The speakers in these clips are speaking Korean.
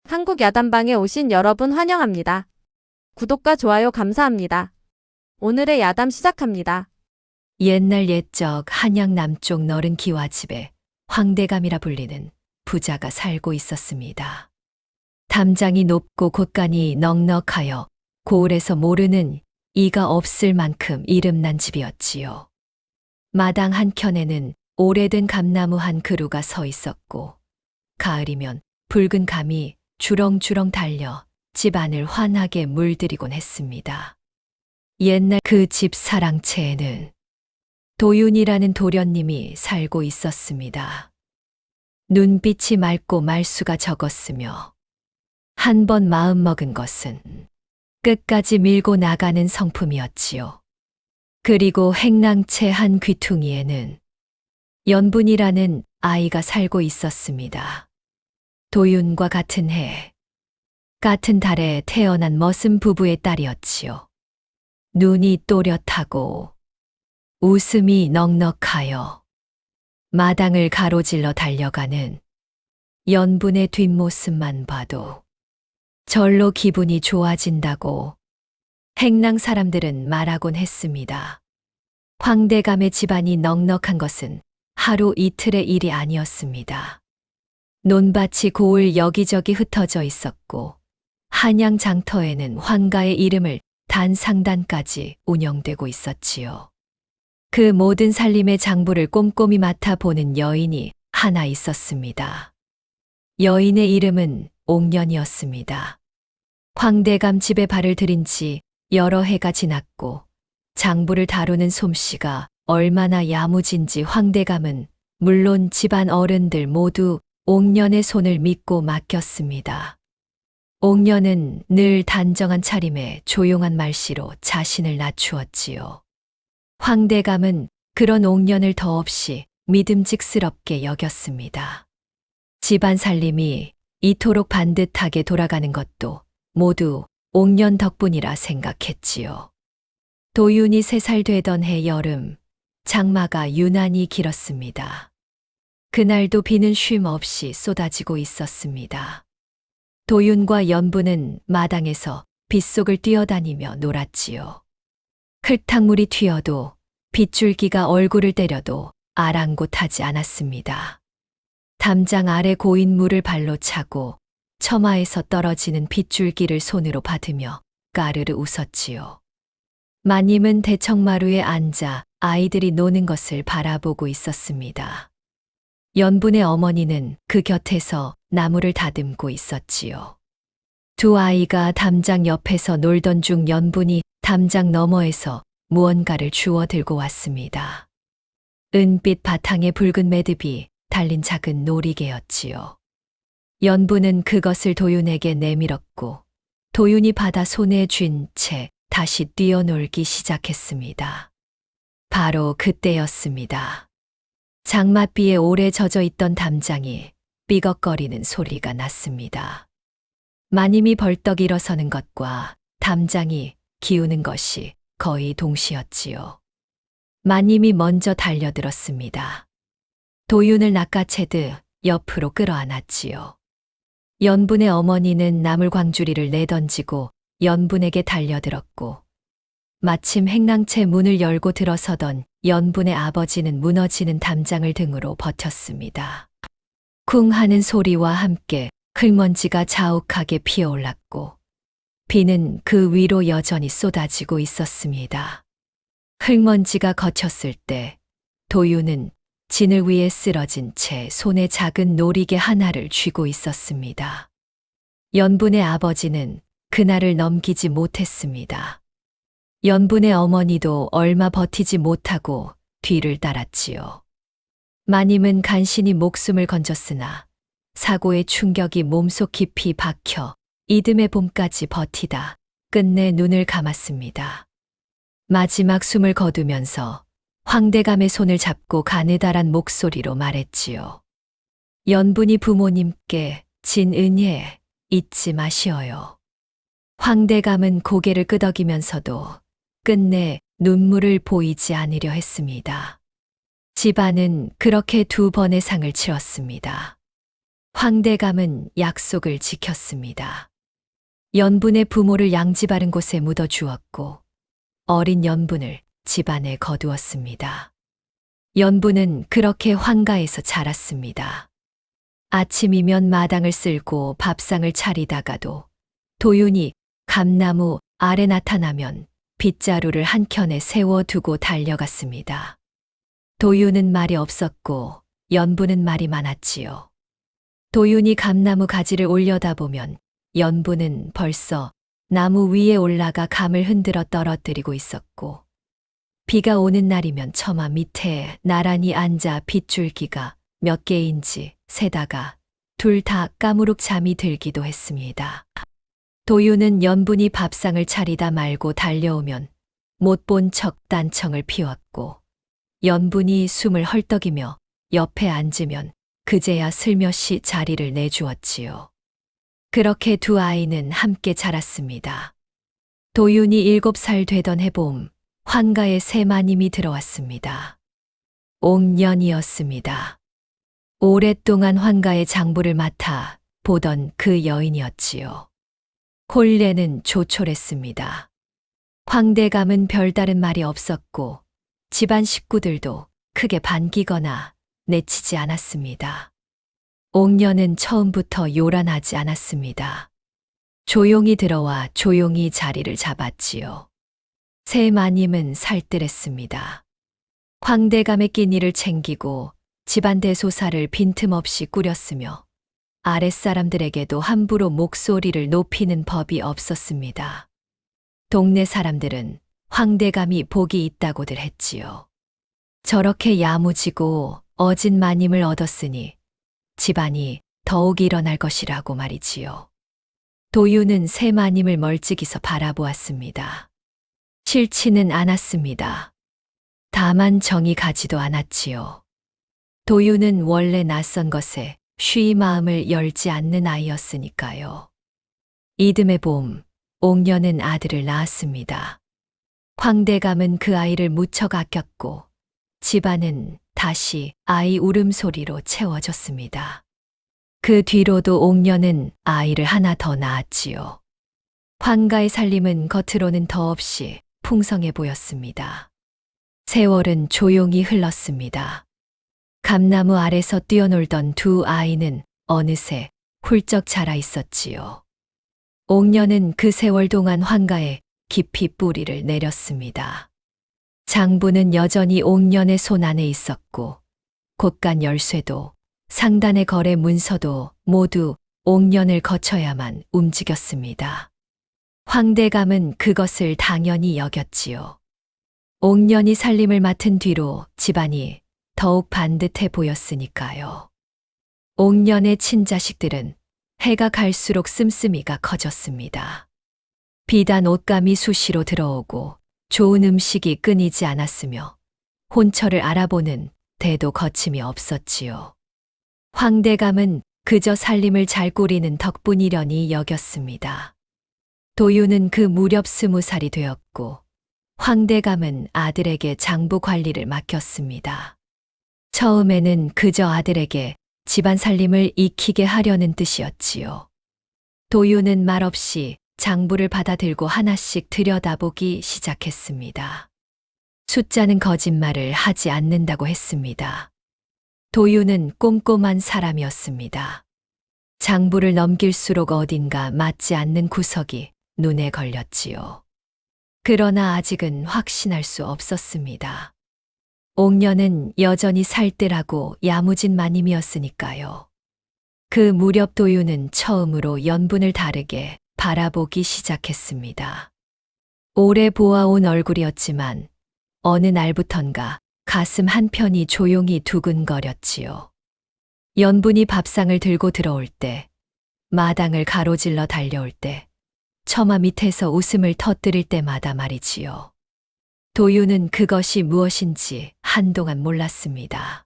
한국 야단방에 오신 여러분 환영합니다. 구독과 좋아요 감사합니다. 오늘의 야담 시작합니다. 옛날 옛적 한양 남쪽 너른 기와집에 황대감이라 불리는 부자가 살고 있었습니다. 담장이 높고 곳간이 넉넉하여 고을에서 모르는 이가 없을 만큼 이름난 집이었지요. 마당 한켠에는 오래된 감나무 한 그루가 서 있었고 가을이면 붉은 감이 주렁주렁 달려 집안을 환하게 물들이곤 했습니다. 옛날 그 집 사랑채에는 도윤이라는 도련님이 살고 있었습니다. 눈빛이 맑고 말수가 적었으며 한 번 마음먹은 것은 끝까지 밀고 나가는 성품이었지요. 그리고 행랑채 한 귀퉁이에는 연분이라는 아이가 살고 있었습니다. 도윤과 같은 해, 같은 달에 태어난 머슴 부부의 딸이었지요. 눈이 또렷하고 웃음이 넉넉하여 마당을 가로질러 달려가는 연분의 뒷모습만 봐도 절로 기분이 좋아진다고 행랑 사람들은 말하곤 했습니다. 황대감의 집안이 넉넉한 것은 하루 이틀의 일이 아니었습니다. 논밭이 고을 여기저기 흩어져 있었고 한양 장터에는 황가의 이름을 단상단까지 운영되고 있었지요. 그 모든 살림의 장부를 꼼꼼히 맡아보는 여인이 하나 있었습니다. 여인의 이름은 옥년이었습니다. 황대감 집에 발을 들인 지 여러 해가 지났고 장부를 다루는 솜씨가 얼마나 야무진지 황대감은 물론 집안 어른들 모두 옥년의 손을 믿고 맡겼습니다. 옥년은 늘 단정한 차림에 조용한 말씨로 자신을 낮추었지요. 황대감은 그런 옥년을 더없이 믿음직스럽게 여겼습니다. 집안 살림이 이토록 반듯하게 돌아가는 것도 모두 옥년 덕분이라 생각했지요. 도윤이 3살 되던 해 여름, 장마가 유난히 길었습니다. 그날도 비는 쉼 없이 쏟아지고 있었습니다. 도윤과 연분은 마당에서 빗속을 뛰어다니며 놀았지요. 클탕물이 튀어도 빗줄기가 얼굴을 때려도 아랑곳하지 않았습니다. 담장 아래 고인 물을 발로 차고 처마에서 떨어지는 빗줄기를 손으로 받으며 까르르 웃었지요. 마님은 대청마루에 앉아 아이들이 노는 것을 바라보고 있었습니다. 연분의 어머니는 그 곁에서 나무를 다듬고 있었지요. 두 아이가 담장 옆에서 놀던 중 연분이 담장 너머에서 무언가를 주워 들고 왔습니다. 은빛 바탕에 붉은 매듭이 달린 작은 놀이개였지요. 연분은 그것을 도윤에게 내밀었고 도윤이 받아 손에 쥔 채 다시 뛰어놀기 시작했습니다. 바로 그때였습니다. 장맛비에 오래 젖어 있던 담장이 삐걱거리는 소리가 났습니다. 마님이 벌떡 일어서는 것과 담장이 기우는 것이 거의 동시였지요. 마님이 먼저 달려들었습니다. 도윤을 낚아채듯 옆으로 끌어안았지요. 연분의 어머니는 나물 광주리를 내던지고 연분에게 달려들었고 마침 행랑채 문을 열고 들어서던 연분의 아버지는 무너지는 담장을 등으로 버텼습니다. 쿵 하는 소리와 함께 흙먼지가 자욱하게 피어올랐고 비는 그 위로 여전히 쏟아지고 있었습니다. 흙먼지가 거쳤을 때 도윤은 진을 위에 쓰러진 채 손에 작은 놀이개 하나를 쥐고 있었습니다. 연분의 아버지는 그날을 넘기지 못했습니다. 연분의 어머니도 얼마 버티지 못하고 뒤를 따랐지요. 마님은 간신히 목숨을 건졌으나 사고의 충격이 몸속 깊이 박혀 이듬해 봄까지 버티다 끝내 눈을 감았습니다. 마지막 숨을 거두면서 황대감의 손을 잡고 가느다란 목소리로 말했지요. 연분이 부모님께 진 은혜 잊지 마시어요. 황대감은 고개를 끄덕이면서도 끝내 눈물을 보이지 않으려 했습니다. 집안은 그렇게 2번의 상을 치렀습니다. 황대감은 약속을 지켰습니다. 연분의 부모를 양지 바른 곳에 묻어 주었고 어린 연분을 집안에 거두었습니다. 연분은 그렇게 황가에서 자랐습니다. 아침이면 마당을 쓸고 밥상을 차리다가도 도윤이 감나무 아래 나타나면 빗자루를 한켠에 세워두고 달려갔습니다. 도윤은 말이 없었고 연분은 말이 많았지요. 도윤이 감나무 가지를 올려다보면 연분은 벌써 나무 위에 올라가 감을 흔들어 떨어뜨리고 있었고 비가 오는 날이면 처마 밑에 나란히 앉아 빗줄기가 몇 개인지 세다가 둘 다 까무룩 잠이 들기도 했습니다. 도윤은 연분이 밥상을 차리다 말고 달려오면 못 본 척 딴청을 피웠고 연분이 숨을 헐떡이며 옆에 앉으면 그제야 슬며시 자리를 내주었지요. 그렇게 두 아이는 함께 자랐습니다. 도윤이 7살 되던 해봄 황가에 새 마님이 들어왔습니다. 옥년이었습니다. 오랫동안 황가의 장부를 맡아 보던 그 여인이었지요. 혼례는 조촐했습니다. 황대감은 별다른 말이 없었고 집안 식구들도 크게 반기거나 내치지 않았습니다. 옥년은 처음부터 요란하지 않았습니다. 조용히 들어와 조용히 자리를 잡았지요. 새 마님은 살뜰했습니다. 황대감의 끼니를 챙기고 집안 대소사를 빈틈없이 꾸렸으며 아랫사람들에게도 함부로 목소리를 높이는 법이 없었습니다. 동네 사람들은 황대감이 복이 있다고들 했지요. 저렇게 야무지고 어진 마님을 얻었으니 집안이 더욱 일어날 것이라고 말이지요. 도윤은 새 마님을 멀찍이서 바라보았습니다. 싫지는 않았습니다. 다만 정이 가지도 않았지요. 도윤은 원래 낯선 것에 쉬이 마음을 열지 않는 아이였으니까요. 이듬해 봄, 옥년은 아들을 낳았습니다. 황대감은 그 아이를 무척 아꼈고 집안은 다시 아이 울음소리로 채워졌습니다. 그 뒤로도 옥년은 아이를 하나 더 낳았지요. 황가의 살림은 겉으로는 더없이 풍성해 보였습니다. 세월은 조용히 흘렀습니다. 감나무 아래서 뛰어놀던 두 아이는 어느새 훌쩍 자라 있었지요. 옥년은 그 세월 동안 황가에 깊이 뿌리를 내렸습니다. 장부는 여전히 옥년의 손 안에 있었고 곳간 열쇠도 상단의 거래 문서도 모두 옥년을 거쳐야만 움직였습니다. 황대감은 그것을 당연히 여겼지요. 옥년이 살림을 맡은 뒤로 집안이 더욱 반듯해 보였으니까요. 옥년의 친자식들은 해가 갈수록 씀씀이가 커졌습니다. 비단 옷감이 수시로 들어오고 좋은 음식이 끊이지 않았으며 혼처를 알아보는 대도 거침이 없었지요. 황대감은 그저 살림을 잘 꾸리는 덕분이려니 여겼습니다. 도윤은 그 무렵 20살이 되었고 황대감은 아들에게 장부 관리를 맡겼습니다. 처음에는 그저 아들에게 집안 살림을 익히게 하려는 뜻이었지요. 도윤은 말없이 장부를 받아들고 하나씩 들여다보기 시작했습니다. 숫자는 거짓말을 하지 않는다고 했습니다. 도윤은 꼼꼼한 사람이었습니다. 장부를 넘길수록 어딘가 맞지 않는 구석이 눈에 걸렸지요. 그러나 아직은 확신할 수 없었습니다. 옥년은 여전히 살뜰하고 야무진 마님이었으니까요. 그 무렵 도윤은 처음으로 연분을 다르게 바라보기 시작했습니다. 오래 보아온 얼굴이었지만 어느 날부턴가 가슴 한편이 조용히 두근거렸지요. 연분이 밥상을 들고 들어올 때, 마당을 가로질러 달려올 때, 처마 밑에서 웃음을 터뜨릴 때마다 말이지요. 도윤은 그것이 무엇인지 한동안 몰랐습니다.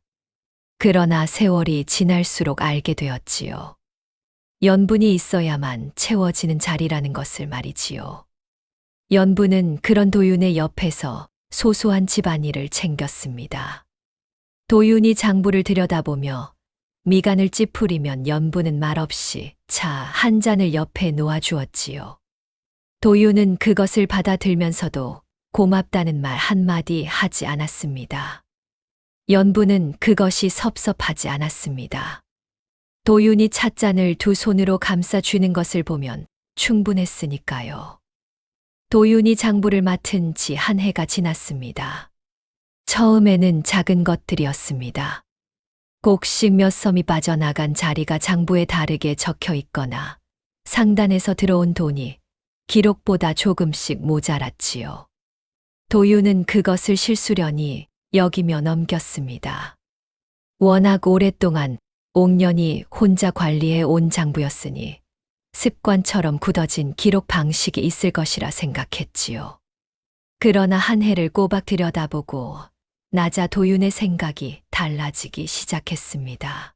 그러나 세월이 지날수록 알게 되었지요. 연분이 있어야만 채워지는 자리라는 것을 말이지요. 연분은 그런 도윤의 옆에서 소소한 집안일을 챙겼습니다. 도윤이 장부를 들여다보며 미간을 찌푸리면 연부는 말없이 차 한 잔을 옆에 놓아주었지요. 도윤은 그것을 받아들면서도 고맙다는 말 한마디 하지 않았습니다. 연부는 그것이 섭섭하지 않았습니다. 도윤이 찻잔을 두 손으로 감싸 쥐는 것을 보면 충분했으니까요. 도윤이 장부를 맡은 지 한 해가 지났습니다. 처음에는 작은 것들이었습니다. 곡식 몇 섬이 빠져나간 자리가 장부에 다르게 적혀 있거나 상단에서 들어온 돈이 기록보다 조금씩 모자랐지요. 도윤은 그것을 실수련히 여기며 넘겼습니다. 워낙 오랫동안 옥년이 혼자 관리해 온 장부였으니 습관처럼 굳어진 기록 방식이 있을 것이라 생각했지요. 그러나 한 해를 꼬박 들여다보고 나자 도윤의 생각이 달라지기 시작했습니다.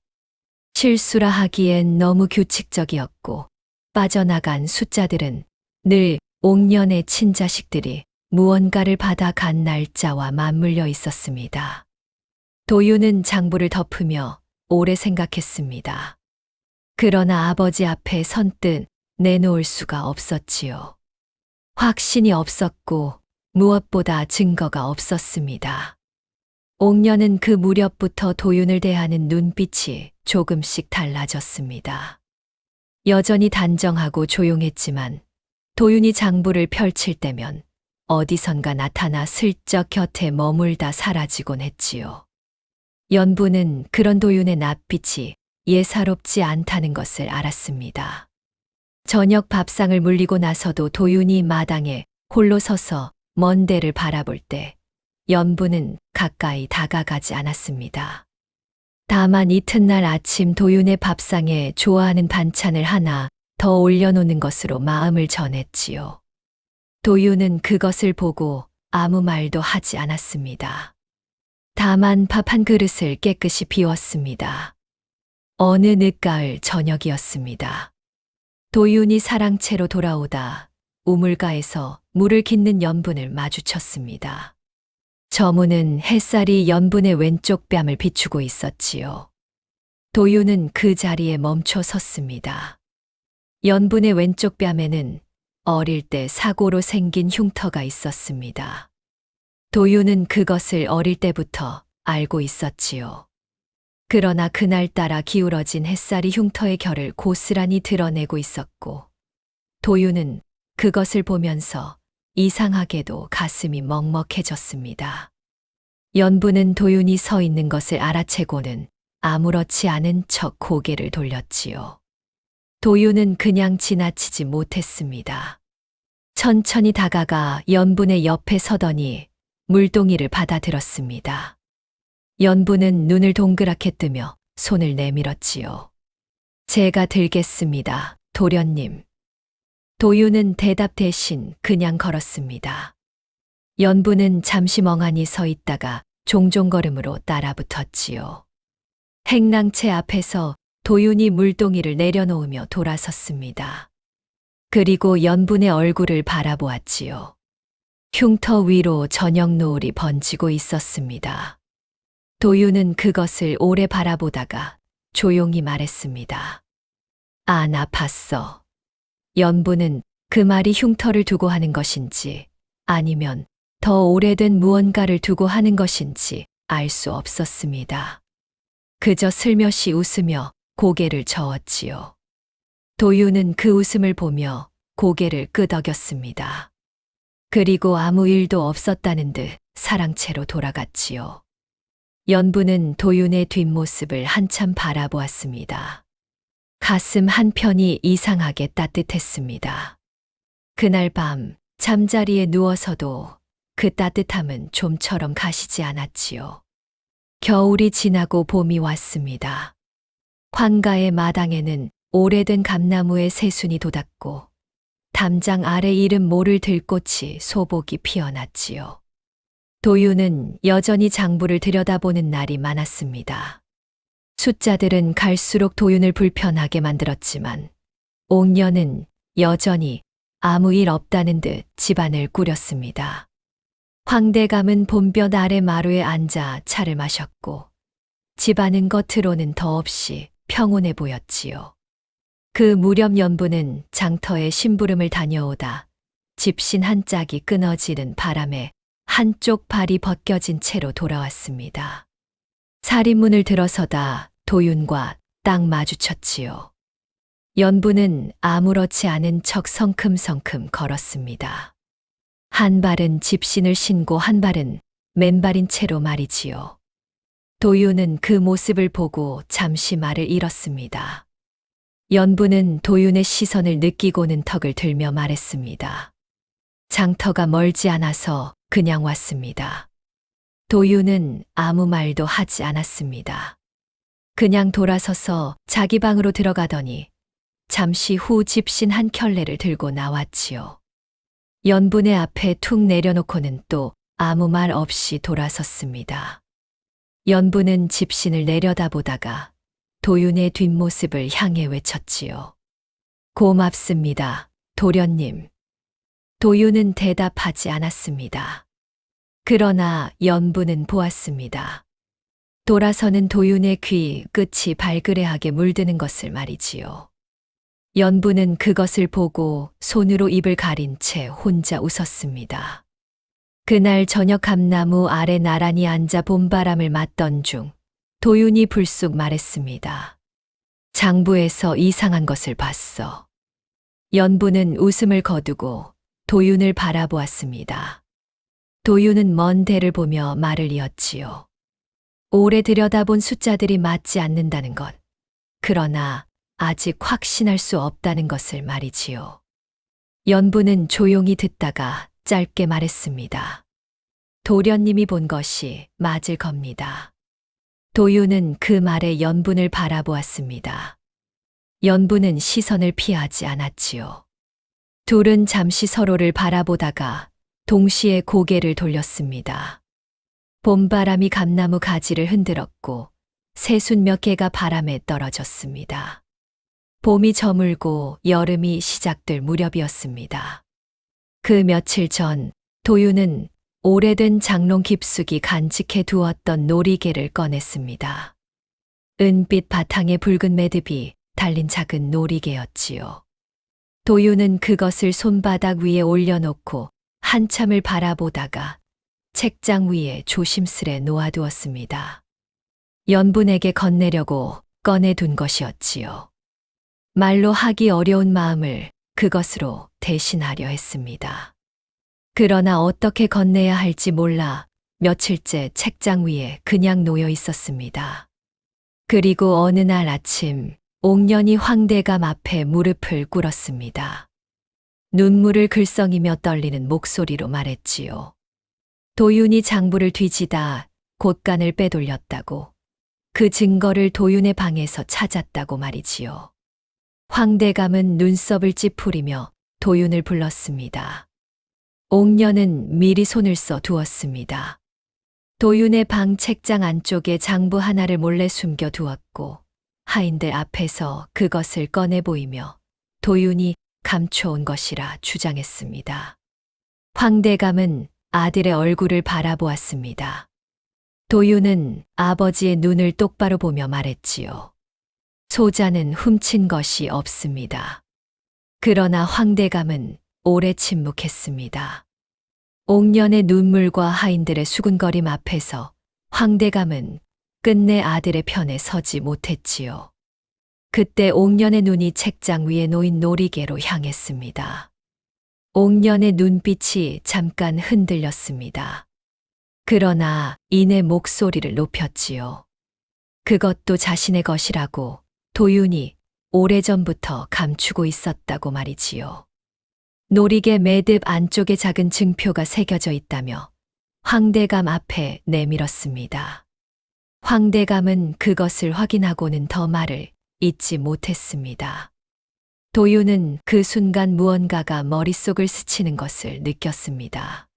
실수라 하기엔 너무 규칙적이었고 빠져나간 숫자들은 늘 옥년의 친자식들이 무언가를 받아간 날짜와 맞물려 있었습니다. 도윤은 장부를 덮으며 오래 생각했습니다. 그러나 아버지 앞에 선뜻 내놓을 수가 없었지요. 확신이 없었고 무엇보다 증거가 없었습니다. 옥년은 그 무렵부터 도윤을 대하는 눈빛이 조금씩 달라졌습니다. 여전히 단정하고 조용했지만 도윤이 장부를 펼칠 때면 어디선가 나타나 슬쩍 곁에 머물다 사라지곤 했지요. 연부는 그런 도윤의 낯빛이 예사롭지 않다는 것을 알았습니다. 저녁 밥상을 물리고 나서도 도윤이 마당에 홀로 서서 먼 데를 바라볼 때 연부는 가까이 다가가지 않았습니다. 다만 이튿날 아침 도윤의 밥상에 좋아하는 반찬을 하나 더 올려놓는 것으로 마음을 전했지요. 도윤은 그것을 보고 아무 말도 하지 않았습니다. 다만 밥 한 그릇을 깨끗이 비웠습니다. 어느 늦가을 저녁이었습니다. 도윤이 사랑채로 돌아오다 우물가에서 물을 깃는 연분을 마주쳤습니다. 저 문은 햇살이 연분의 왼쪽 뺨을 비추고 있었지요. 도윤은 그 자리에 멈춰 섰습니다. 연분의 왼쪽 뺨에는 어릴 때 사고로 생긴 흉터가 있었습니다. 도윤은 그것을 어릴 때부터 알고 있었지요. 그러나 그날따라 기울어진 햇살이 흉터의 결을 고스란히 드러내고 있었고, 도윤은 그것을 보면서 이상하게도 가슴이 먹먹해졌습니다. 연부는 도윤이 서 있는 것을 알아채고는 아무렇지 않은 척 고개를 돌렸지요. 도윤은 그냥 지나치지 못했습니다. 천천히 다가가 연분의 옆에 서더니 물동이를 받아들었습니다. 연부는 눈을 동그랗게 뜨며 손을 내밀었지요. 제가 들겠습니다, 도련님. 도윤은 대답 대신 그냥 걸었습니다. 연부는 잠시 멍하니 서 있다가 종종 걸음으로 따라붙었지요. 행랑채 앞에서 도윤이 물동이를 내려놓으며 돌아섰습니다. 그리고 연분의 얼굴을 바라보았지요. 흉터 위로 저녁 노을이 번지고 있었습니다. 도윤은 그것을 오래 바라보다가 조용히 말했습니다. 아, 나 봤어. 연부는 그 말이 흉터를 두고 하는 것인지 아니면 더 오래된 무언가를 두고 하는 것인지 알 수 없었습니다. 그저 슬며시 웃으며 고개를 저었지요. 도윤은 그 웃음을 보며 고개를 끄덕였습니다. 그리고 아무 일도 없었다는 듯 사랑채로 돌아갔지요. 연부는 도윤의 뒷모습을 한참 바라보았습니다. 가슴 한편이 이상하게 따뜻했습니다. 그날 밤 잠자리에 누워서도 그 따뜻함은 좀처럼 가시지 않았지요. 겨울이 지나고 봄이 왔습니다. 황가의 마당에는 오래된 감나무에 새순이 돋았고 담장 아래 이름 모를 들꽃이 소복이 피어났지요. 도윤은 여전히 장부를 들여다보는 날이 많았습니다. 숫자들은 갈수록 도윤을 불편하게 만들었지만 옥년은 여전히 아무 일 없다는 듯 집안을 꾸렸습니다. 황대감은 봄볕 아래 마루에 앉아 차를 마셨고 집안은 겉으로는 더없이 평온해 보였지요. 그 무렵 연부는 장터에 심부름을 다녀오다 집신 한 짝이 끊어지는 바람에 한쪽 발이 벗겨진 채로 돌아왔습니다. 살인문을 들어서다 도윤과 딱 마주쳤지요. 연부는 아무렇지 않은 척 성큼성큼 걸었습니다. 한 발은 집신을 신고 한 발은 맨발인 채로 말이지요. 도윤은 그 모습을 보고 잠시 말을 잃었습니다. 연부는 도윤의 시선을 느끼고는 턱을 들며 말했습니다. 장터가 멀지 않아서 그냥 왔습니다. 도윤은 아무 말도 하지 않았습니다. 그냥 돌아서서 자기 방으로 들어가더니 잠시 후 집신 한 켤레를 들고 나왔지요. 연분의 앞에 툭 내려놓고는 또 아무 말 없이 돌아섰습니다. 연분은 집신을 내려다보다가 도윤의 뒷모습을 향해 외쳤지요. 고맙습니다, 도련님. 도윤은 대답하지 않았습니다. 그러나 연분은 보았습니다. 돌아서는 도윤의 귀 끝이 발그레하게 물드는 것을 말이지요. 연부는 그것을 보고 손으로 입을 가린 채 혼자 웃었습니다. 그날 저녁 감나무 아래 나란히 앉아 봄바람을 맞던 중 도윤이 불쑥 말했습니다. 장부에서 이상한 것을 봤어. 연부는 웃음을 거두고 도윤을 바라보았습니다. 도윤은 먼 대를 보며 말을 이었지요. 오래 들여다본 숫자들이 맞지 않는다는 것. 그러나 아직 확신할 수 없다는 것을 말이지요. 연부는 조용히 듣다가 짧게 말했습니다. 도련님이 본 것이 맞을 겁니다. 도윤은 그 말에 연분을 바라보았습니다. 연분은 시선을 피하지 않았지요. 둘은 잠시 서로를 바라보다가 동시에 고개를 돌렸습니다. 봄바람이 감나무 가지를 흔들었고 새순 몇 개가 바람에 떨어졌습니다. 봄이 저물고 여름이 시작될 무렵이었습니다. 그 며칠 전 도윤은 오래된 장롱 깊숙이 간직해 두었던 놀이개를 꺼냈습니다. 은빛 바탕에 붉은 매듭이 달린 작은 놀이개였지요. 도윤은 그것을 손바닥 위에 올려놓고 한참을 바라보다가 책장 위에 조심스레 놓아두었습니다. 연분에게 건네려고 꺼내둔 것이었지요. 말로 하기 어려운 마음을 그것으로 대신하려 했습니다. 그러나 어떻게 건네야 할지 몰라 며칠째 책장 위에 그냥 놓여 있었습니다. 그리고 어느 날 아침 옥년이 황대감 앞에 무릎을 꿇었습니다. 눈물을 글썽이며 떨리는 목소리로 말했지요. 도윤이 장부를 뒤지다 곳간을 빼돌렸다고, 그 증거를 도윤의 방에서 찾았다고 말이지요. 황대감은 눈썹을 찌푸리며 도윤을 불렀습니다. 옥년은 미리 손을 써 두었습니다. 도윤의 방 책장 안쪽에 장부 하나를 몰래 숨겨 두었고 하인들 앞에서 그것을 꺼내 보이며 도윤이 감춰온 것이라 주장했습니다. 황대감은 아들의 얼굴을 바라보았습니다. 도윤은 아버지의 눈을 똑바로 보며 말했지요. 소자는 훔친 것이 없습니다. 그러나 황대감은 오래 침묵했습니다. 옥년의 눈물과 하인들의 수군거림 앞에서 황대감은 끝내 아들의 편에 서지 못했지요. 그때 옥년의 눈이 책장 위에 놓인 놀이개로 향했습니다. 옥년의 눈빛이 잠깐 흔들렸습니다. 그러나 이내 목소리를 높였지요. 그것도 자신의 것이라고 도윤이 오래전부터 감추고 있었다고 말이지요. 놀이개 매듭 안쪽에 작은 증표가 새겨져 있다며 황대감 앞에 내밀었습니다. 황대감은 그것을 확인하고는 더 말을 잇지 못했습니다. 도윤은 그 순간 무언가가 머릿속을 스치는 것을 느꼈습니다.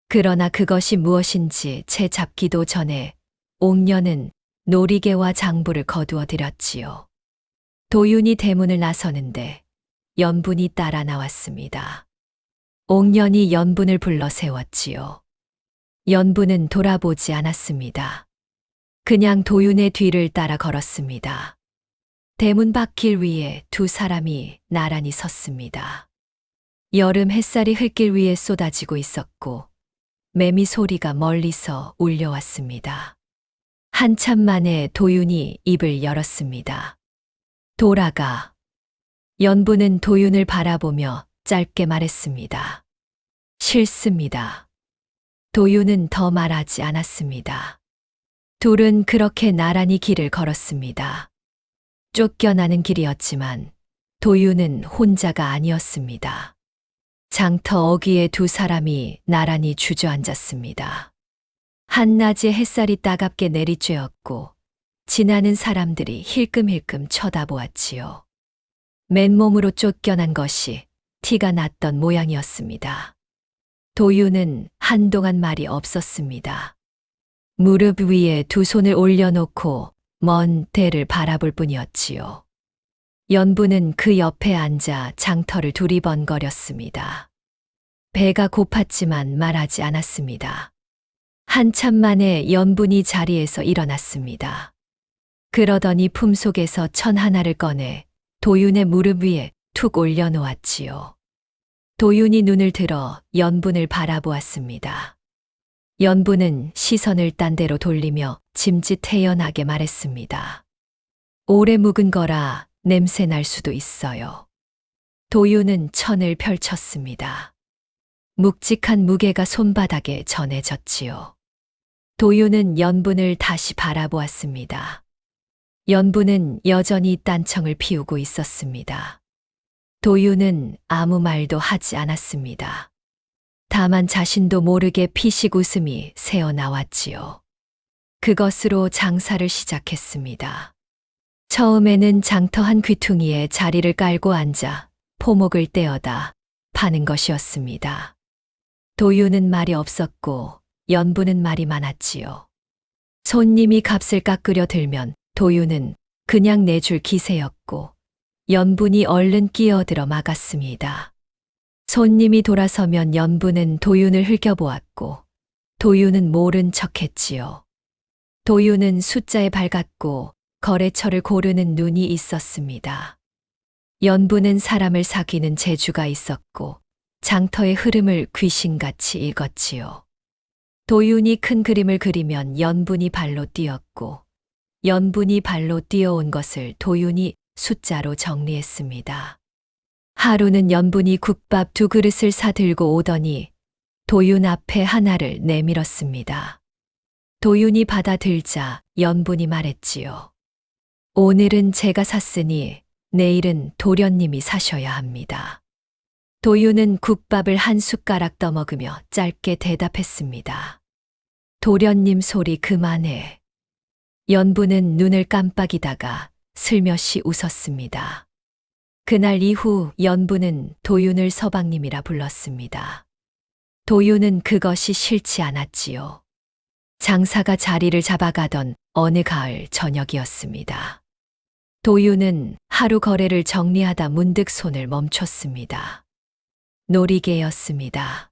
그러나 그것이 무엇인지 채 잡기도 전에 옥년은 놀이개와 장부를 거두어 들였지요. 도윤이 대문을 나서는데 연분이 따라 나왔습니다. 옥년이 연분을 불러 세웠지요. 연분은 돌아보지 않았습니다. 그냥 도윤의 뒤를 따라 걸었습니다. 대문 밖길 위에 두 사람이 나란히 섰습니다. 여름 햇살이 흙길 위에 쏟아지고 있었고 매미 소리가 멀리서 울려왔습니다. 한참 만에 도윤이 입을 열었습니다. 돌아가. 연부는 도윤을 바라보며 짧게 말했습니다. 싫습니다. 도윤은 더 말하지 않았습니다. 둘은 그렇게 나란히 길을 걸었습니다. 쫓겨나는 길이었지만 도윤은 혼자가 아니었습니다. 장터 어귀에 두 사람이 나란히 주저앉았습니다. 한낮의 햇살이 따갑게 내리쬐었고 지나는 사람들이 힐끔힐끔 쳐다보았지요. 맨몸으로 쫓겨난 것이 티가 났던 모양이었습니다. 도윤은 한동안 말이 없었습니다. 무릎 위에 두 손을 올려놓고 먼 대를 바라볼 뿐이었지요. 연부는 그 옆에 앉아 장터를 두리번거렸습니다. 배가 고팠지만 말하지 않았습니다. 한참 만에 연분이 자리에서 일어났습니다. 그러더니 품속에서 천 하나를 꺼내 도윤의 무릎 위에 툭 올려놓았지요. 도윤이 눈을 들어 연분을 바라보았습니다. 연분은 시선을 딴 데로 돌리며 짐짓태연하게 말했습니다. 오래 묵은 거라 냄새 날 수도 있어요. 도윤은 천을 펼쳤습니다. 묵직한 무게가 손바닥에 전해졌지요. 도윤은 연분을 다시 바라보았습니다. 연분은 여전히 딴청을 피우고 있었습니다. 도윤은 아무 말도 하지 않았습니다. 다만 자신도 모르게 피식 웃음이 새어나왔지요. 그것으로 장사를 시작했습니다. 처음에는 장터 한 귀퉁이에 자리를 깔고 앉아 포목을 떼어다 파는 것이었습니다. 도윤은 말이 없었고 연부는 말이 많았지요. 손님이 값을 깎으려 들면 도윤은 그냥 내줄 기세였고 연분이 얼른 끼어들어 막았습니다. 손님이 돌아서면 연부는 도윤을 흘겨보았고 도윤은 모른 척했지요. 도윤은 숫자에 밝았고 거래처를 고르는 눈이 있었습니다. 연부는 사람을 사귀는 재주가 있었고 장터의 흐름을 귀신같이 읽었지요. 도윤이 큰 그림을 그리면 연분이 발로 뛰었고 연분이 발로 뛰어온 것을 도윤이 숫자로 정리했습니다. 하루는 연분이 국밥 두 그릇을 사들고 오더니 도윤 앞에 하나를 내밀었습니다. 도윤이 받아들자 연분이 말했지요. 오늘은 제가 샀으니 내일은 도련님이 사셔야 합니다. 도윤은 국밥을 한 숟가락 떠먹으며 짧게 대답했습니다. 도련님 소리 그만해. 연부는 눈을 깜빡이다가 슬며시 웃었습니다. 그날 이후 연부는 도윤을 서방님이라 불렀습니다. 도윤은 그것이 싫지 않았지요. 장사가 자리를 잡아가던 어느 가을 저녁이었습니다. 도윤은 하루 거래를 정리하다 문득 손을 멈췄습니다. 놀이개였습니다.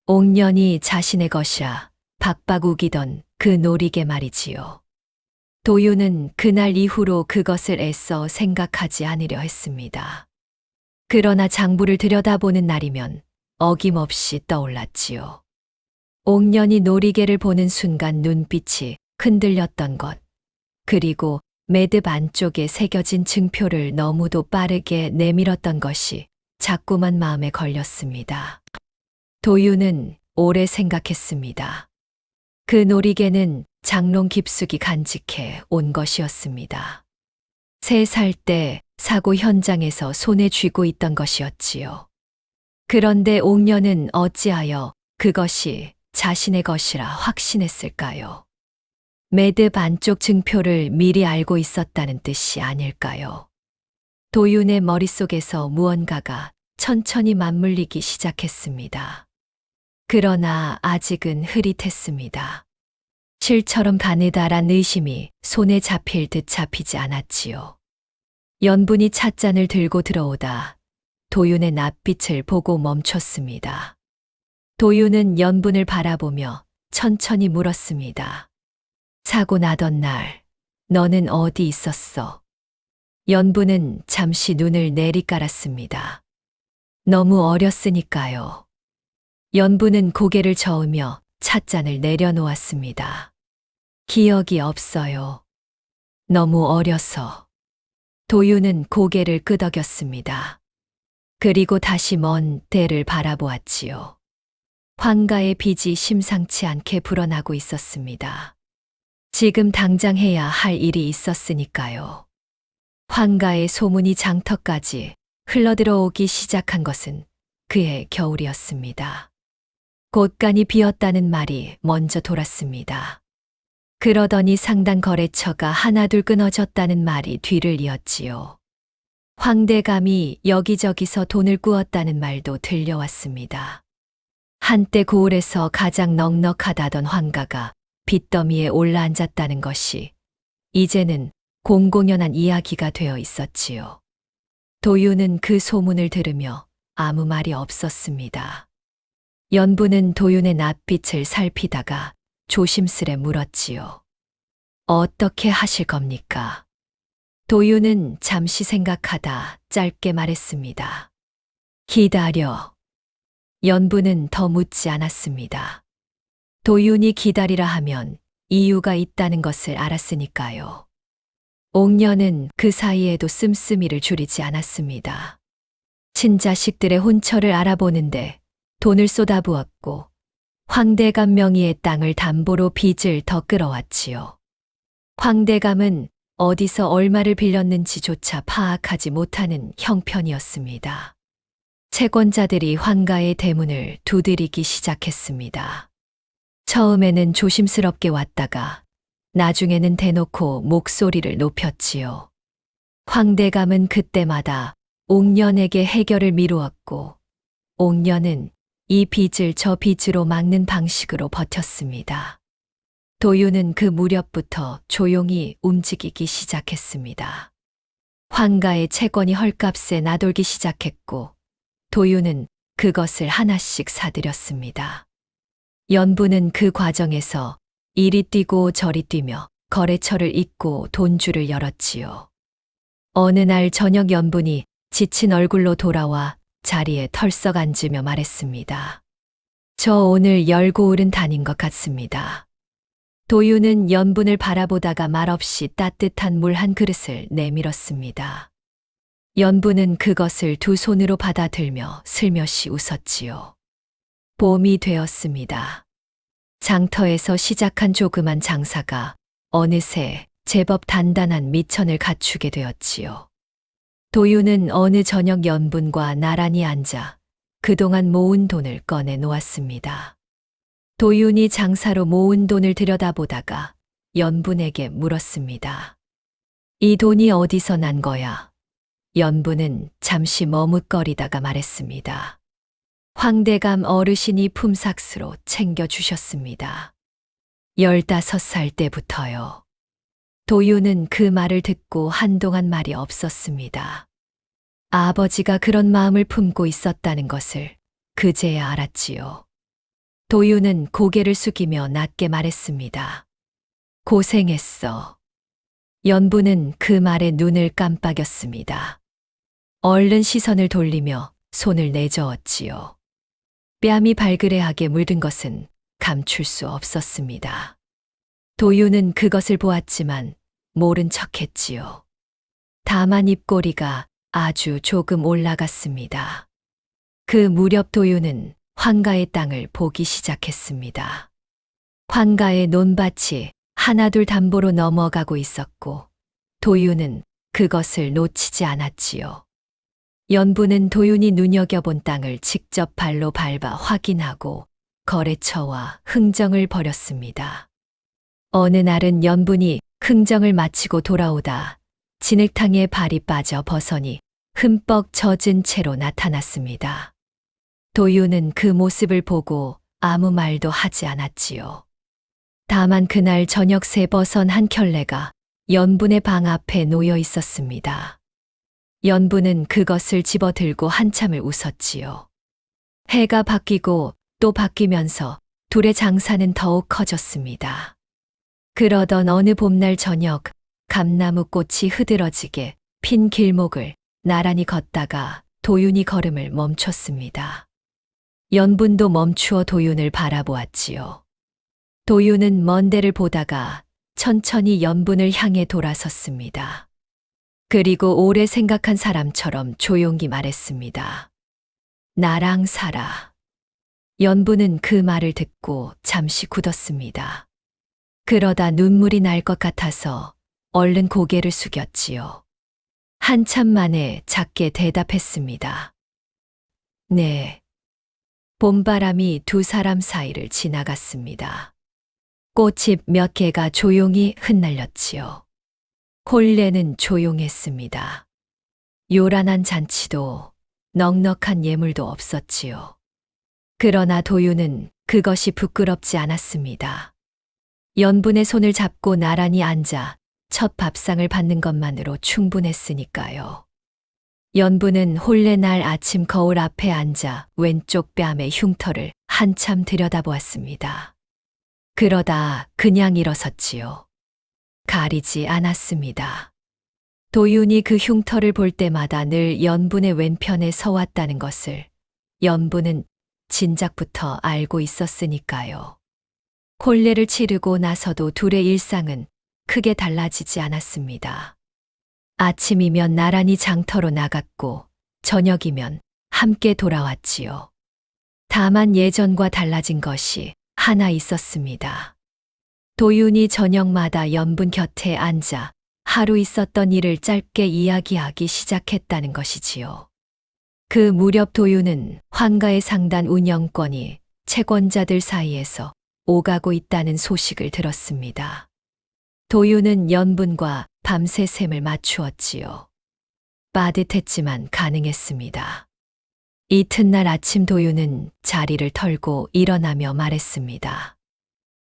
옥년이 자신의 것이라 박박 우기던 그 놀이개 말이지요. 도윤은 그날 이후로 그것을 애써 생각하지 않으려 했습니다. 그러나 장부를 들여다보는 날이면 어김없이 떠올랐지요. 옥년이 놀이개를 보는 순간 눈빛이 흔들렸던 것, 그리고 매듭 안쪽에 새겨진 증표를 너무도 빠르게 내밀었던 것이 자꾸만 마음에 걸렸습니다. 도윤은 오래 생각했습니다. 그 놀이개는 장롱 깊숙이 간직해 온 것이었습니다. 3살 때 사고 현장에서 손에 쥐고 있던 것이었지요. 그런데 옥년은 어찌하여 그것이 자신의 것이라 확신했을까요? 매듭 안쪽 증표를 미리 알고 있었다는 뜻이 아닐까요? 도윤의 머릿속에서 무언가가 천천히 맞물리기 시작했습니다. 그러나 아직은 흐릿했습니다. 실처럼 가느다란 의심이 손에 잡힐 듯 잡히지 않았지요. 연분이 찻잔을 들고 들어오다 도윤의 낯빛을 보고 멈췄습니다. 도윤은 연분을 바라보며 천천히 물었습니다. 사고 나던 날, 너는 어디 있었어? 연부는 잠시 눈을 내리깔았습니다. 너무 어렸으니까요. 연부는 고개를 저으며 찻잔을 내려놓았습니다. 기억이 없어요. 너무 어려서. 도유는 고개를 끄덕였습니다. 그리고 다시 먼 때를 바라보았지요. 황가의 빚이 심상치 않게 불어나고 있었습니다. 지금 당장 해야 할 일이 있었으니까요. 황가의 소문이 장터까지 흘러들어오기 시작한 것은 그해 겨울이었습니다. 곳간이 비었다는 말이 먼저 돌았습니다. 그러더니 상당 거래처가 하나둘 끊어졌다는 말이 뒤를 이었지요. 황대감이 여기저기서 돈을 꾸었다는 말도 들려왔습니다. 한때 고을에서 가장 넉넉하다던 황가가 빚더미에 올라앉았다는 것이 이제는 공공연한 이야기가 되어 있었지요. 도유는 그 소문을 들으며 아무 말이 없었습니다. 연부는 도윤의 낯빛을 살피다가 조심스레 물었지요. 어떻게 하실 겁니까? 도윤은 잠시 생각하다 짧게 말했습니다. 기다려. 연부는 더 묻지 않았습니다. 도윤이 기다리라 하면 이유가 있다는 것을 알았으니까요. 옥녀는 그 사이에도 씀씀이를 줄이지 않았습니다. 친자식들의 혼처를 알아보는데 돈을 쏟아부었고 황대감 명의의 땅을 담보로 빚을 더 끌어왔지요. 황대감은 어디서 얼마를 빌렸는지조차 파악하지 못하는 형편이었습니다. 채권자들이 황가의 대문을 두드리기 시작했습니다. 처음에는 조심스럽게 왔다가 나중에는 대놓고 목소리를 높였지요. 황대감은 그때마다 옥년에게 해결을 미루었고 옥년은 이 빚을 저 빚으로 막는 방식으로 버텼습니다. 도유는 그 무렵부터 조용히 움직이기 시작했습니다. 황가의 채권이 헐값에 나돌기 시작했고 도유는 그것을 하나씩 사들였습니다. 연부는 그 과정에서 이리 뛰고 저리 뛰며 거래처를 잇고 돈줄을 열었지요. 어느 날 저녁 연분이 지친 얼굴로 돌아와 자리에 털썩 앉으며 말했습니다. 저 오늘 열고울은 다닌 것 같습니다. 도유는 연분을 바라보다가 말없이 따뜻한 물 한 그릇을 내밀었습니다. 연분은 그것을 두 손으로 받아들며 슬며시 웃었지요. 봄이 되었습니다. 장터에서 시작한 조그만 장사가 어느새 제법 단단한 미천을 갖추게 되었지요. 도유는 어느 저녁 연분과 나란히 앉아 그동안 모은 돈을 꺼내 놓았습니다. 도윤이 장사로 모은 돈을 들여다보다가 연분에게 물었습니다. 이 돈이 어디서 난 거야? 연분은 잠시 머뭇거리다가 말했습니다. 황대감 어르신이 품삯으로 챙겨주셨습니다. 15살 때부터요. 도유는 그 말을 듣고 한동안 말이 없었습니다. 아버지가 그런 마음을 품고 있었다는 것을 그제야 알았지요. 도유는 고개를 숙이며 낮게 말했습니다. 고생했어. 연부는 그 말에 눈을 깜빡였습니다. 얼른 시선을 돌리며 손을 내저었지요. 뺨이 발그레하게 물든 것은 감출 수 없었습니다. 도유는 그것을 보았지만 모른 척했지요. 다만 입꼬리가 아주 조금 올라갔습니다. 그 무렵 도유는 황가의 땅을 보기 시작했습니다. 황가의 논밭이 하나둘 담보로 넘어가고 있었고 도유는 그것을 놓치지 않았지요. 연부는 도윤이 눈여겨본 땅을 직접 발로 밟아 확인하고 거래처와 흥정을 벌였습니다. 어느 날은 연분이 흥정을 마치고 돌아오다 진흙탕에 발이 빠져 벗어니 흠뻑 젖은 채로 나타났습니다. 도유는 그 모습을 보고 아무 말도 하지 않았지요. 다만 그날 저녁 새 버선 한 켤레가 연분의 방 앞에 놓여 있었습니다. 연분은 그것을 집어들고 한참을 웃었지요. 해가 바뀌고 또 바뀌면서 둘의 장사는 더욱 커졌습니다. 그러던 어느 봄날 저녁, 감나무 꽃이 흐드러지게 핀 길목을 나란히 걷다가 도윤이 걸음을 멈췄습니다. 연분도 멈추어 도윤을 바라보았지요. 도윤은 먼 데를 보다가 천천히 연분을 향해 돌아섰습니다. 그리고 오래 생각한 사람처럼 조용히 말했습니다. 나랑 살아. 연분은 그 말을 듣고 잠시 굳었습니다. 그러다 눈물이 날 것 같아서 얼른 고개를 숙였지요. 한참 만에 작게 대답했습니다. 네. 봄바람이 두 사람 사이를 지나갔습니다. 꽃잎 몇 개가 조용히 흩날렸지요. 홀레는 조용했습니다. 요란한 잔치도 넉넉한 예물도 없었지요. 그러나 도윤은 그것이 부끄럽지 않았습니다. 연분의 손을 잡고 나란히 앉아 첫 밥상을 받는 것만으로 충분했으니까요. 연분은 홀레 날 아침 거울 앞에 앉아 왼쪽 뺨의 흉터를 한참 들여다보았습니다. 그러다 그냥 일어섰지요. 가리지 않았습니다. 도윤이 그 흉터를 볼 때마다 늘 연분의 왼편에 서왔다는 것을 연분은 진작부터 알고 있었으니까요. 홀레를 치르고 나서도 둘의 일상은 크게 달라지지 않았습니다. 아침이면 나란히 장터로 나갔고 저녁이면 함께 돌아왔지요. 다만 예전과 달라진 것이 하나 있었습니다. 도윤이 저녁마다 연분 곁에 앉아 하루 있었던 일을 짧게 이야기하기 시작했다는 것이지요. 그 무렵 도윤은 환가의 상단 운영권이 채권자들 사이에서 오가고 있다는 소식을 들었습니다. 도윤은 연분과 밤새 셈을 맞추었지요. 빠듯했지만 가능했습니다. 이튿날 아침 도윤은 자리를 털고 일어나며 말했습니다.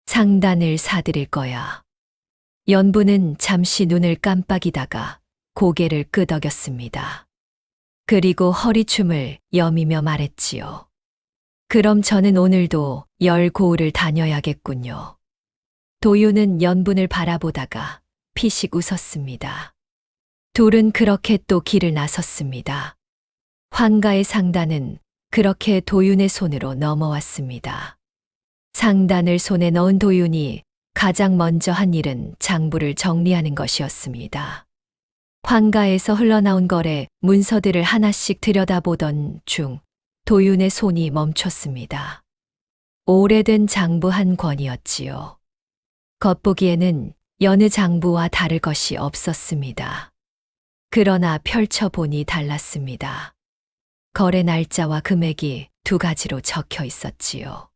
상단을 사들일 거야. 연분은 잠시 눈을 깜빡이다가 고개를 끄덕였습니다. 그리고 허리춤을 여미며 말했지요. 그럼 저는 오늘도 열 고을을 다녀야겠군요. 도윤은 연분을 바라보다가 피식 웃었습니다. 둘은 그렇게 또 길을 나섰습니다. 환가의 상단은 그렇게 도윤의 손으로 넘어왔습니다. 상단을 손에 넣은 도윤이 가장 먼저 한 일은 장부를 정리하는 것이었습니다. 환가에서 흘러나온 거래 문서들을 하나씩 들여다보던 중 도윤의 손이 멈췄습니다. 오래된 장부 한 권이었지요. 겉보기에는 여느 장부와 다를 것이 없었습니다. 그러나 펼쳐보니 달랐습니다. 거래 날짜와 금액이 두 가지로 적혀 있었지요.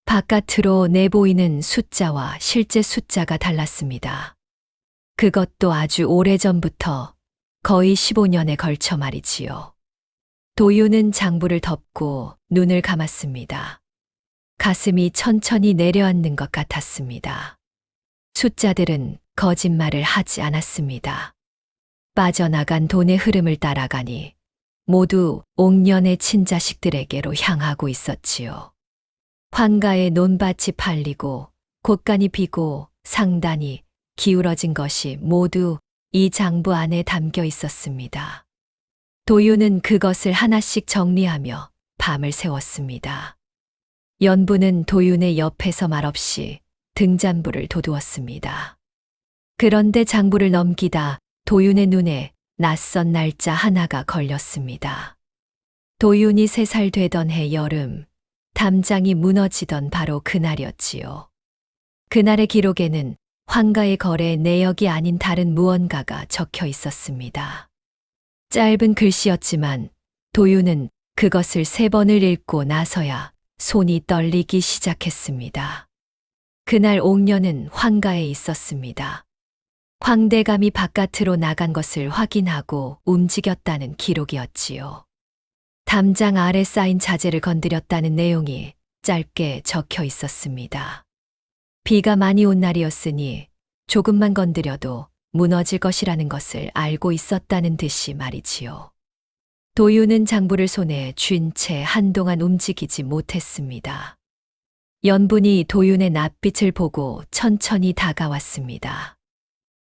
바깥으로 내보이는 숫자와 실제 숫자가 달랐습니다. 그것도 아주 오래전부터 거의 15년에 걸쳐 말이지요. 도윤은 장부를 덮고 눈을 감았습니다. 가슴이 천천히 내려앉는 것 같았습니다. 숫자들은 거짓말을 하지 않았습니다. 빠져나간 돈의 흐름을 따라가니 모두 옥년의 친자식들에게로 향하고 있었지요. 환가의 논밭이 팔리고 곳간이 비고 상단이 기울어진 것이 모두 이 장부 안에 담겨 있었습니다. 도윤은 그것을 하나씩 정리하며 밤을 새웠습니다. 연분은 도윤의 옆에서 말없이 등잔부를 도두었습니다. 그런데 장부를 넘기다 도윤의 눈에 낯선 날짜 하나가 걸렸습니다. 도윤이 3살 되던 해 여름, 담장이 무너지던 바로 그날이었지요. 그날의 기록에는 환가의 거래 내역이 아닌 다른 무언가가 적혀 있었습니다. 짧은 글씨였지만 도윤은 그것을 3번을 읽고 나서야 손이 떨리기 시작했습니다. 그날 옥녀는 환가에 있었습니다. 황대감이 바깥으로 나간 것을 확인하고 움직였다는 기록이었지요. 담장 아래 쌓인 자재를 건드렸다는 내용이 짧게 적혀 있었습니다. 비가 많이 온 날이었으니 조금만 건드려도 무너질 것이라는 것을 알고 있었다는 듯이 말이지요. 도윤은 장부를 손에 쥔 채 한동안 움직이지 못했습니다. 연분이 도윤의 낯빛을 보고 천천히 다가왔습니다.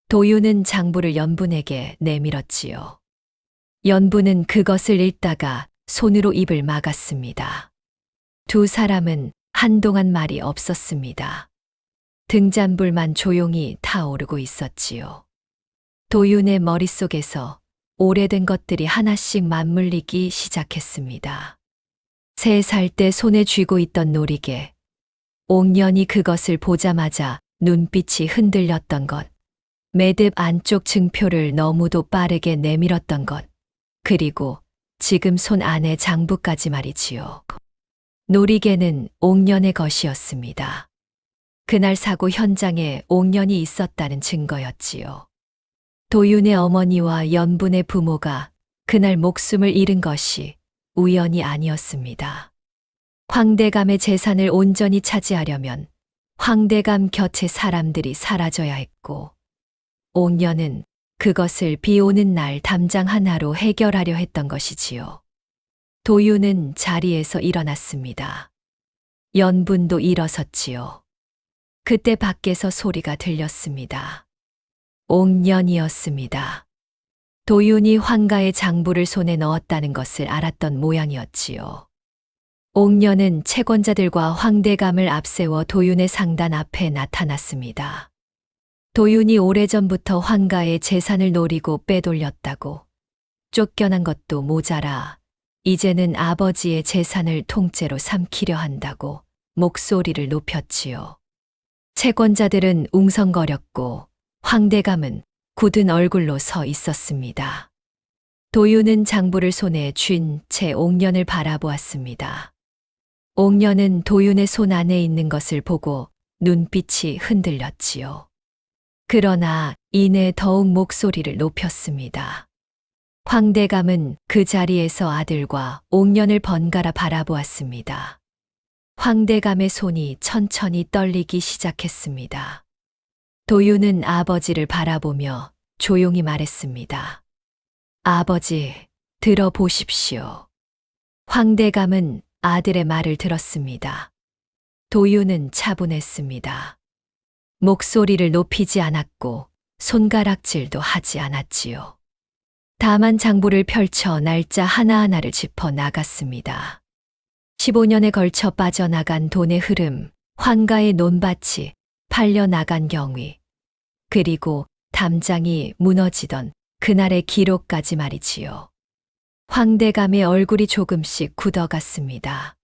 도윤은 장부를 연분에게 내밀었지요. 연분은 그것을 읽다가 손으로 입을 막았습니다. 두 사람은 한동안 말이 없었습니다. 등잔불만 조용히 타오르고 있었지요. 도윤의 머릿속에서 오래된 것들이 하나씩 맞물리기 시작했습니다. 3살 때 손에 쥐고 있던 놀이개, 옥년이 그것을 보자마자 눈빛이 흔들렸던 것, 매듭 안쪽 증표를 너무도 빠르게 내밀었던 것, 그리고 지금 손 안에 장부까지 말이지요. 놀이개는 옥년의 것이었습니다. 그날 사고 현장에 옥년이 있었다는 증거였지요. 도윤의 어머니와 연분의 부모가 그날 목숨을 잃은 것이 우연이 아니었습니다. 황대감의 재산을 온전히 차지하려면 황대감 곁에 사람들이 사라져야 했고, 옥년은 그것을 비 오는 날 담장 하나로 해결하려 했던 것이지요. 도윤은 자리에서 일어났습니다. 연분도 일어섰지요. 그때 밖에서 소리가 들렸습니다. 옥년이었습니다. 도윤이 황가의 장부를 손에 넣었다는 것을 알았던 모양이었지요. 옥년은 채권자들과 황대감을 앞세워 도윤의 상단 앞에 나타났습니다. 도윤이 오래전부터 황가의 재산을 노리고 빼돌렸다고, 쫓겨난 것도 모자라 이제는 아버지의 재산을 통째로 삼키려 한다고 목소리를 높였지요. 채권자들은 웅성거렸고 황대감은 굳은 얼굴로 서 있었습니다. 도윤은 장부를 손에 쥔 채 옥년을 바라보았습니다. 옥년은 도윤의 손 안에 있는 것을 보고 눈빛이 흔들렸지요. 그러나 이내 더욱 목소리를 높였습니다. 황대감은 그 자리에서 아들과 옥년을 번갈아 바라보았습니다. 황대감의 손이 천천히 떨리기 시작했습니다. 도윤은 아버지를 바라보며 조용히 말했습니다. 아버지, 들어보십시오. 황대감은 아들의 말을 들었습니다. 도윤은 차분했습니다. 목소리를 높이지 않았고 손가락질도 하지 않았지요. 다만 장부를 펼쳐 날짜 하나하나를 짚어 나갔습니다. 15년에 걸쳐 빠져나간 돈의 흐름, 황가의 논밭이 팔려나간 경위, 그리고 담장이 무너지던 그날의 기록까지 말이지요. 황대감의 얼굴이 조금씩 굳어갔습니다.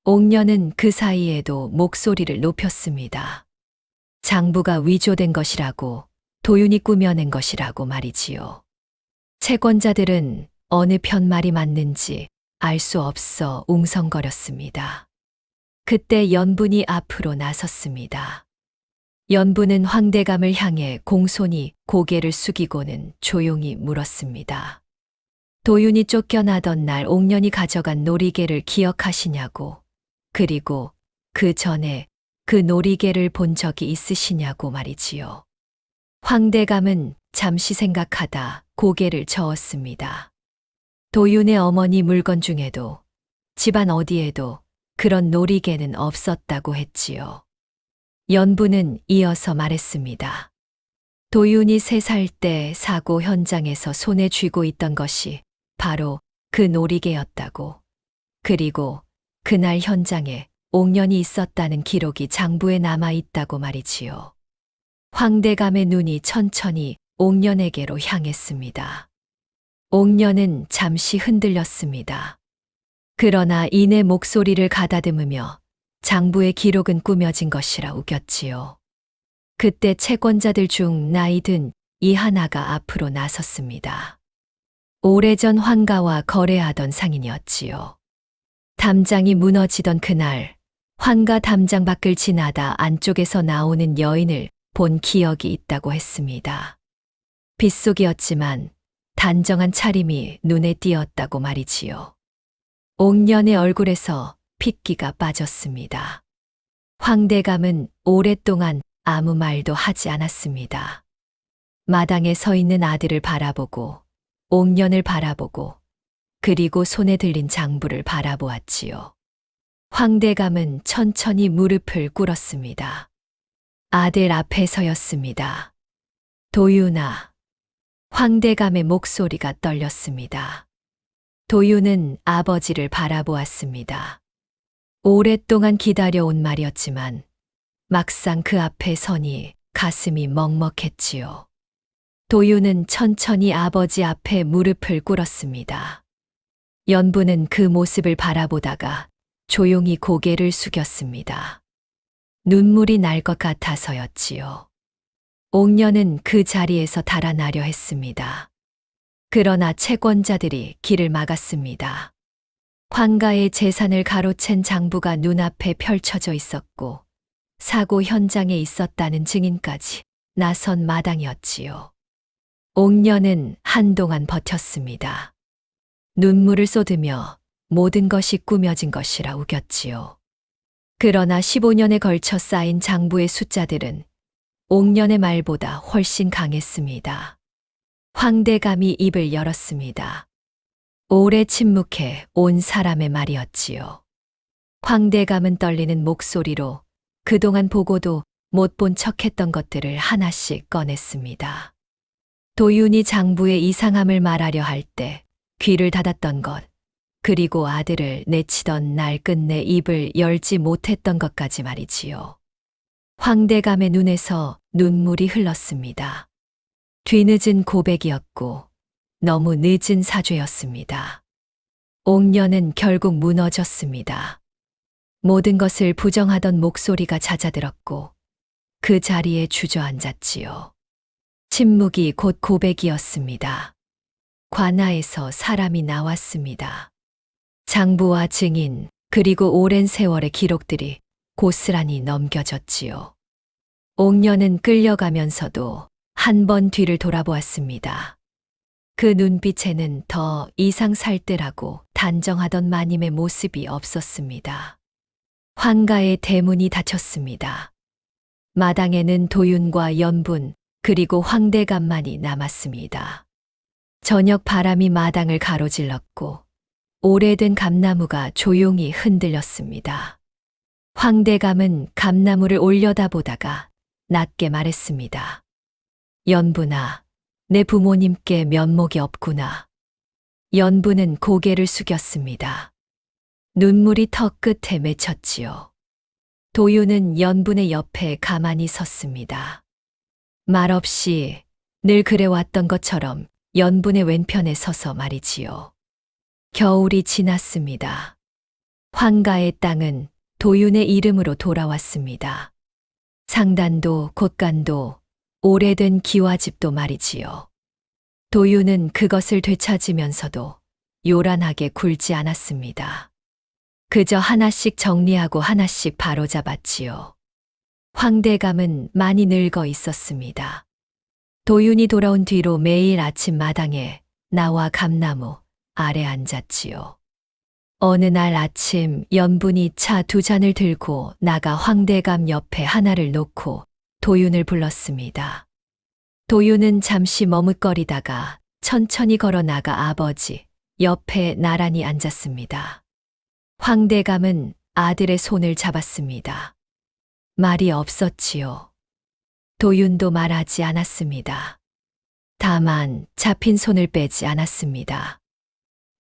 옥년은 그 사이에도 목소리를 높였습니다. 장부가 위조된 것이라고, 도윤이 꾸며낸 것이라고 말이지요. 채권자들은 어느 편 말이 맞는지 알 수 없어 웅성거렸습니다. 그때 연분이 앞으로 나섰습니다. 연분은 황대감을 향해 공손히 고개를 숙이고는 조용히 물었습니다. 도윤이 쫓겨나던 날 옥년이 가져간 놀이개를 기억하시냐고, 그리고 그 전에 그 놀이개를 본 적이 있으시냐고 말이지요. 황대감은 잠시 생각하다 고개를 저었습니다. 도윤의 어머니 물건 중에도 집안 어디에도 그런 놀이개는 없었다고 했지요. 연분은 이어서 말했습니다. 도윤이 3살 때 사고 현장에서 손에 쥐고 있던 것이 바로 그 놀이개였다고. 그리고 그날 현장에 옥년이 있었다는 기록이 장부에 남아 있다고 말이지요. 황대감의 눈이 천천히 옥년에게로 향했습니다. 옥년은 잠시 흔들렸습니다. 그러나 이내 목소리를 가다듬으며 장부의 기록은 꾸며진 것이라 우겼지요. 그때 채권자들 중 나이 든 이 하나가 앞으로 나섰습니다. 오래전 황가와 거래하던 상인이었지요. 담장이 무너지던 그날 황가 담장 밖을 지나다 안쪽에서 나오는 여인을 본 기억이 있다고 했습니다. 빗속이었지만 단정한 차림이 눈에 띄었다고 말이지요. 옥년의 얼굴에서 핏기가 빠졌습니다. 황대감은 오랫동안 아무 말도 하지 않았습니다. 마당에 서 있는 아들을 바라보고 옥년을 바라보고 그리고 손에 들린 장부를 바라보았지요. 황대감은 천천히 무릎을 꿇었습니다. 아들 앞에 서였습니다. 도윤아. 황대감의 목소리가 떨렸습니다. 도윤은 아버지를 바라보았습니다. 오랫동안 기다려온 말이었지만 막상 그 앞에 서니 가슴이 먹먹했지요. 도윤은 천천히 아버지 앞에 무릎을 꿇었습니다. 연부는 그 모습을 바라보다가 조용히 고개를 숙였습니다. 눈물이 날 것 같아서였지요. 옥녀는 그 자리에서 달아나려 했습니다. 그러나 채권자들이 길을 막았습니다. 황가의 재산을 가로챈 장부가 눈앞에 펼쳐져 있었고 사고 현장에 있었다는 증인까지 나선 마당이었지요. 옥녀는 한동안 버텼습니다. 눈물을 쏟으며 모든 것이 꾸며진 것이라 우겼지요. 그러나 15년에 걸쳐 쌓인 장부의 숫자들은 옥년의 말보다 훨씬 강했습니다. 황대감이 입을 열었습니다. 오래 침묵해 온 사람의 말이었지요. 황대감은 떨리는 목소리로 그동안 보고도 못 본 척했던 것들을 하나씩 꺼냈습니다. 도윤이 장부의 이상함을 말하려 할 때 귀를 닫았던 것, 그리고 아들을 내치던 날 끝내 입을 열지 못했던 것까지 말이지요. 황대감의 눈에서 눈물이 흘렀습니다. 뒤늦은 고백이었고 너무 늦은 사죄였습니다. 옥녀는 결국 무너졌습니다. 모든 것을 부정하던 목소리가 잦아들었고 그 자리에 주저앉았지요. 침묵이 곧 고백이었습니다. 관아에서 사람이 나왔습니다. 장부와 증인, 그리고 오랜 세월의 기록들이 고스란히 넘겨졌지요. 옥녀는 끌려가면서도 한 번 뒤를 돌아보았습니다. 그 눈빛에는 더 이상 살뜰하고 단정하던 마님의 모습이 없었습니다. 황가의 대문이 닫혔습니다. 마당에는 도윤과 연분, 그리고 황대감만이 남았습니다. 저녁 바람이 마당을 가로질렀고 오래된 감나무가 조용히 흔들렸습니다. 황대감은 감나무를 올려다보다가 낮게 말했습니다. 연분아, 내 부모님께 면목이 없구나. 연분은 고개를 숙였습니다. 눈물이 턱 끝에 맺혔지요. 도윤은 연분의 옆에 가만히 섰습니다. 말없이 늘 그래왔던 것처럼 연분의 왼편에 서서 말이지요. 겨울이 지났습니다. 황가의 땅은 도윤의 이름으로 돌아왔습니다. 상단도 곳간도 오래된 기와집도 말이지요. 도윤은 그것을 되찾으면서도 요란하게 굴지 않았습니다. 그저 하나씩 정리하고 하나씩 바로잡았지요. 황대감은 많이 늙어 있었습니다. 도윤이 돌아온 뒤로 매일 아침 마당에 나와 감나무 아래 앉았지요. 어느 날 아침 연분이 차 2잔을 들고 나가 황대감 옆에 하나를 놓고 도윤을 불렀습니다. 도윤은 잠시 머뭇거리다가 천천히 걸어 나가 아버지 옆에 나란히 앉았습니다. 황대감은 아들의 손을 잡았습니다. 말이 없었지요. 도윤도 말하지 않았습니다. 다만 잡힌 손을 빼지 않았습니다.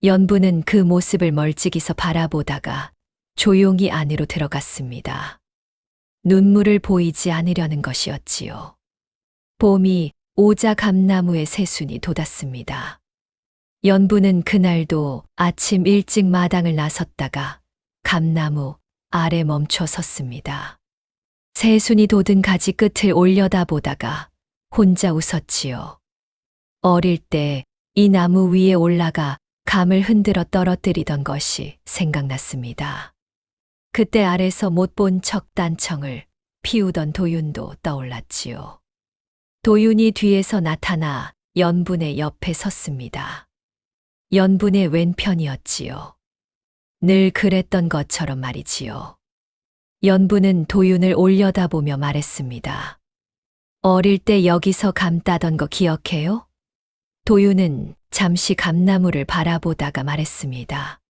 연부는 그 모습을 멀찍이서 바라보다가 조용히 안으로 들어갔습니다. 눈물을 보이지 않으려는 것이었지요. 봄이 오자 감나무의 새순이 돋았습니다. 연부는 그날도 아침 일찍 마당을 나섰다가 감나무 아래 멈춰 섰습니다. 새순이 돋은 가지 끝을 올려다보다가 혼자 웃었지요. 어릴 때 이 나무 위에 올라가 감을 흔들어 떨어뜨리던 것이 생각났습니다. 그때 아래서 못 본 척 단청을 피우던 도윤도 떠올랐지요. 도윤이 뒤에서 나타나 연분의 옆에 섰습니다. 연분의 왼편이었지요. 늘 그랬던 것처럼 말이지요. 연분은 도윤을 올려다보며 말했습니다. 어릴 때 여기서 감 따던 거 기억해요? 도윤은 잠시 감나무를 바라보다가 말했습니다.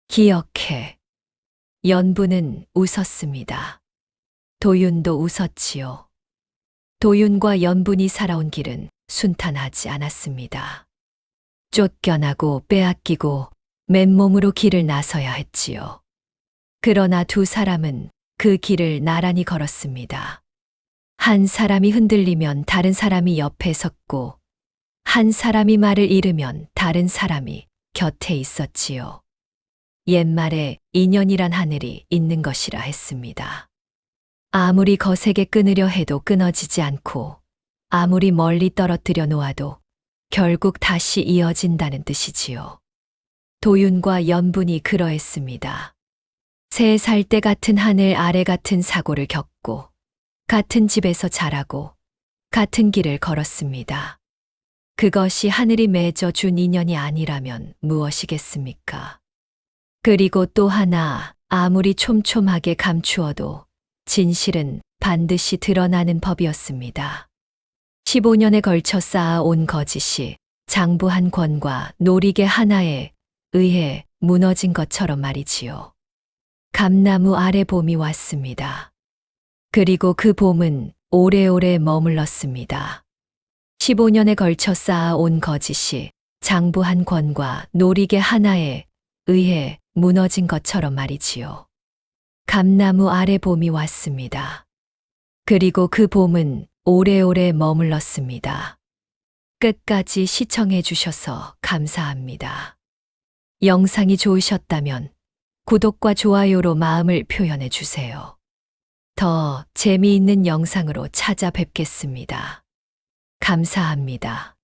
기억해. 연분은 웃었습니다. 도윤도 웃었지요. 도윤과 연분이 살아온 길은 순탄하지 않았습니다. 쫓겨나고 빼앗기고 맨몸으로 길을 나서야 했지요. 그러나 두 사람은 그 길을 나란히 걸었습니다. 한 사람이 흔들리면 다른 사람이 옆에 섰고, 한 사람이 말을 잃으면 다른 사람이 곁에 있었지요. 옛말에 인연이란 하늘이 있는 것이라 했습니다. 아무리 거세게 끊으려 해도 끊어지지 않고, 아무리 멀리 떨어뜨려 놓아도 결국 다시 이어진다는 뜻이지요. 도윤과 연분이 그러했습니다. 3살 때 같은 하늘 아래 같은 사고를 겪고, 같은 집에서 자라고, 같은 길을 걸었습니다. 그것이 하늘이 맺어 준 인연이 아니라면 무엇이겠습니까? 그리고 또 하나, 아무리 촘촘하게 감추어도 진실은 반드시 드러나는 법이었습니다. 15년에 걸쳐 쌓아온 거짓이 장부한 권과 놀이개 하나에 의해 무너진 것처럼 말이지요. 감나무 아래 봄이 왔습니다. 그리고 그 봄은 오래오래 머물렀습니다. 15년에 걸쳐 쌓아온 거짓이 장부한 권과 놀이개 하나에 의해 무너진 것처럼 말이지요. 감나무 아래 봄이 왔습니다. 그리고 그 봄은 오래오래 머물렀습니다. 끝까지 시청해 주셔서 감사합니다. 영상이 좋으셨다면 구독과 좋아요로 마음을 표현해 주세요. 더 재미있는 영상으로 찾아뵙겠습니다. 감사합니다.